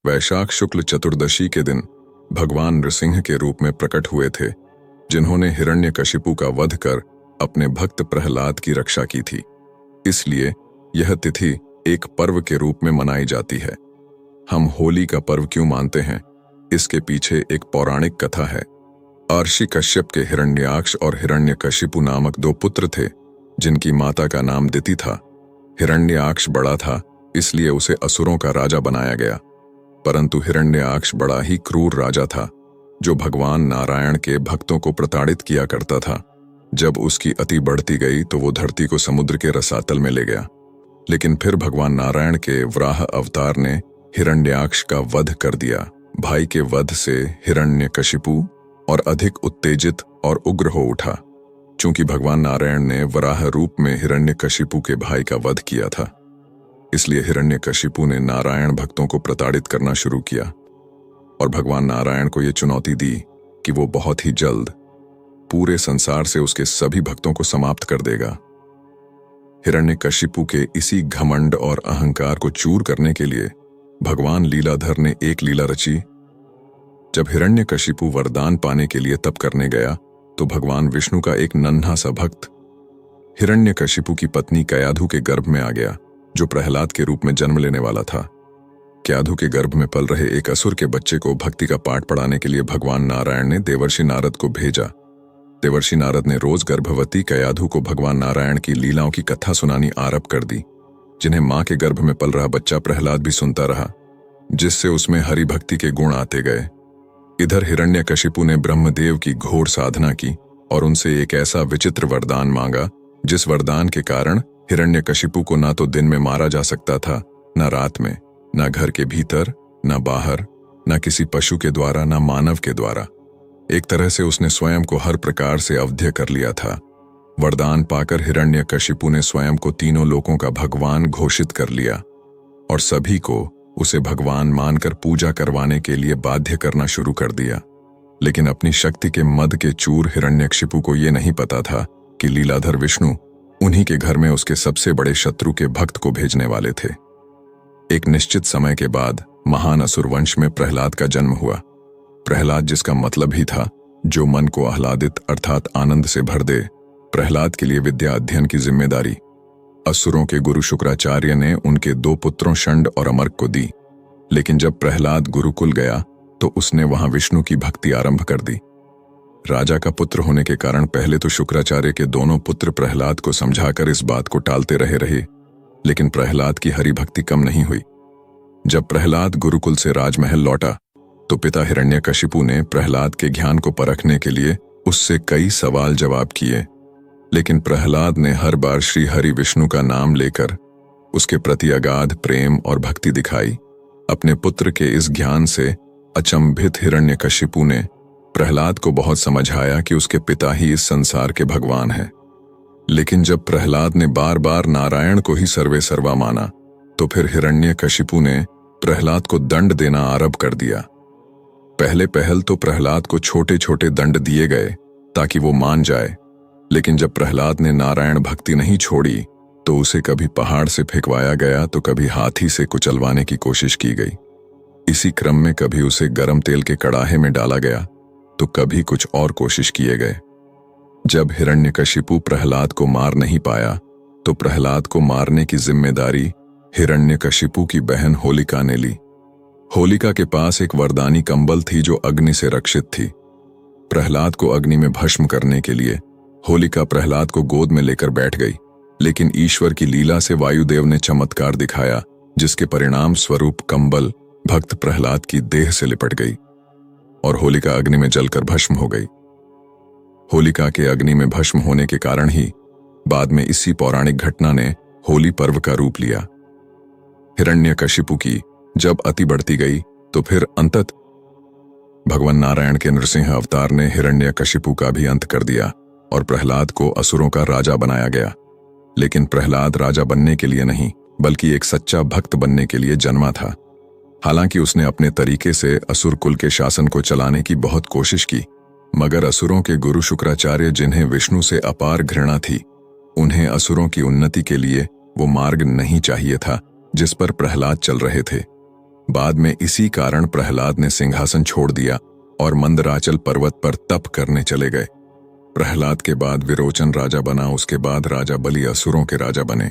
वैशाख शुक्ल चतुर्दशी के दिन भगवान नृसिंह के रूप में प्रकट हुए थे, जिन्होंने हिरण्यकशिपु का वध कर अपने भक्त प्रहलाद की रक्षा की थी। इसलिए यह तिथि एक पर्व के रूप में मनाई जाती है। हम होली का पर्व क्यों मानते हैं, इसके पीछे एक पौराणिक कथा है। अर्षि कश्यप के हिरण्याक्ष और हिरण्यकशिपु नामक दो पुत्र थे, जिनकी माता का नाम दिति था। हिरण्याक्ष बड़ा था, इसलिए उसे असुरों का राजा बनाया गया, परंतु हिरण्याक्ष बड़ा ही क्रूर राजा था, जो भगवान नारायण के भक्तों को प्रताड़ित किया करता था। जब उसकी अति बढ़ती गई तो वो धरती को समुद्र के रसातल में ले गया। लेकिन फिर भगवान नारायण के वराह अवतार ने हिरण्याक्ष का वध कर दिया। भाई के वध से हिरण्यकशिपु और अधिक उत्तेजित और उग्र हो उठा। चूंकि भगवान नारायण ने वराह रूप में हिरण्यकशिपु के भाई का वध किया था, इसलिए हिरण्यकशिपु ने नारायण भक्तों को प्रताड़ित करना शुरू किया और भगवान नारायण को यह चुनौती दी कि वो बहुत ही जल्द पूरे संसार से उसके सभी भक्तों को समाप्त कर देगा। हिरण्यकशिपु के इसी घमंड और अहंकार को चूर करने के लिए भगवान लीलाधर ने एक लीला रची। जब हिरण्यकशिपु वरदान पाने के लिए तप करने गया तो भगवान विष्णु का एक नन्हा सा भक्त हिरण्यकशिपु की पत्नी कयाधु के गर्भ में आ गया, जो प्रहलाद के रूप में जन्म लेने वाला था। कयाधु के गर्भ में पल रहे एक असुर के बच्चे को भक्ति का पाठ पढ़ाने के लिए भगवान नारायण ने देवर्षि नारद को भेजा। देवर्षि नारद ने रोज गर्भवती कयाधु को भगवान नारायण की लीलाओं की कथा सुनानी आरंभ कर दी, जिन्हें मां के गर्भ में पल रहा बच्चा प्रहलाद भी सुनता रहा, जिससे उसमें हरि भक्ति के गुण आते गए। इधर हिरण्यकशिपु ने ब्रह्मदेव की घोर साधना की और उनसे एक ऐसा विचित्र वरदान मांगा, जिस वरदान के कारण हिरण्यकशिपु को ना तो दिन में मारा जा सकता था, न रात में, न घर के भीतर, न बाहर, न किसी पशु के द्वारा, न मानव के द्वारा। एक तरह से उसने स्वयं को हर प्रकार से अवध्य कर लिया था। वरदान पाकर हिरण्यकशिपु ने स्वयं को तीनों लोकों का भगवान घोषित कर लिया और सभी को उसे भगवान मानकर पूजा करवाने के लिए बाध्य करना शुरू कर दिया। लेकिन अपनी शक्ति के मद के चूर हिरण्यकशिपु को यह नहीं पता था कि लीलाधर विष्णु उन्हीं के घर में उसके सबसे बड़े शत्रु के भक्त को भेजने वाले थे। एक निश्चित समय के बाद महान असुर वंश में प्रहलाद का जन्म हुआ। प्रहलाद, जिसका मतलब ही था जो मन को आह्लादित अर्थात आनंद से भर दे, प्रहलाद के लिए विद्या अध्ययन की जिम्मेदारी असुरों के गुरु शुक्राचार्य ने उनके दो पुत्रों षंड और अमर्क को दी। लेकिन जब प्रहलाद गुरुकुल गया तो उसने वहां विष्णु की भक्ति आरंभ कर दी। राजा का पुत्र होने के कारण पहले तो शुक्राचार्य के दोनों पुत्र प्रहलाद को समझाकर इस बात को टालते रहे, लेकिन प्रहलाद की हरि भक्ति कम नहीं हुई। जब प्रहलाद गुरुकुल से राजमहल लौटा तो पिता हिरण्यकशिपु ने प्रहलाद के ज्ञान को परखने के लिए उससे कई सवाल जवाब किए, लेकिन प्रहलाद ने हर बार श्री हरि विष्णु का नाम लेकर उसके प्रति अगाध प्रेम और भक्ति दिखाई। अपने पुत्र के इस ज्ञान से अचंभित हिरण्यकशिपु ने प्रहलाद को बहुत समझाया कि उसके पिता ही इस संसार के भगवान हैं। लेकिन जब प्रहलाद ने बार बार नारायण को ही सर्वे सर्वा माना तो फिर हिरण्यकशिपु ने प्रहलाद को दंड देना आरंभ कर दिया। पहले पहल तो प्रहलाद को छोटे छोटे दंड दिए गए ताकि वो मान जाए, लेकिन जब प्रहलाद ने नारायण भक्ति नहीं छोड़ी तो उसे कभी पहाड़ से फेंकवाया गया तो कभी हाथी से कुचलवाने की कोशिश की गई। इसी क्रम में कभी उसे गर्म तेल के कड़ाहे में डाला गया तो कभी कुछ और कोशिश किए गए। जब हिरण्यकशिपु प्रहलाद को मार नहीं पाया तो प्रहलाद को मारने की जिम्मेदारी हिरण्यकशिपु की बहन होलिका ने ली। होलिका के पास एक वरदानी कंबल थी जो अग्नि से रक्षित थी। प्रहलाद को अग्नि में भस्म करने के लिए होलिका प्रहलाद को गोद में लेकर बैठ गई, लेकिन ईश्वर की लीला से वायुदेव ने चमत्कार दिखाया, जिसके परिणाम स्वरूप कंबल भक्त प्रहलाद की देह से लिपट गई और होलिका अग्नि में जलकर भस्म हो गई। होलिका के अग्नि में भस्म होने के कारण ही बाद में इसी पौराणिक घटना ने होली पर्व का रूप लिया। हिरण्यकशिपु की जब अति बढ़ती गई तो फिर अंतत भगवान नारायण के नृसिंह अवतार ने हिरण्यकशिपु का भी अंत कर दिया और प्रहलाद को असुरों का राजा बनाया गया। लेकिन प्रहलाद राजा बनने के लिए नहीं, बल्कि एक सच्चा भक्त बनने के लिए जन्मा था। हालांकि उसने अपने तरीके से असुर कुल के शासन को चलाने की बहुत कोशिश की, मगर असुरों के गुरु शुक्राचार्य, जिन्हें विष्णु से अपार घृणा थी, उन्हें असुरों की उन्नति के लिए वो मार्ग नहीं चाहिए था जिस पर प्रहलाद चल रहे थे। बाद में इसी कारण प्रहलाद ने सिंहासन छोड़ दिया और मंदराचल पर्वत पर तप करने चले गए। प्रहलाद के बाद विरोचन राजा बना, उसके बाद राजा बलि असुरों के राजा बने।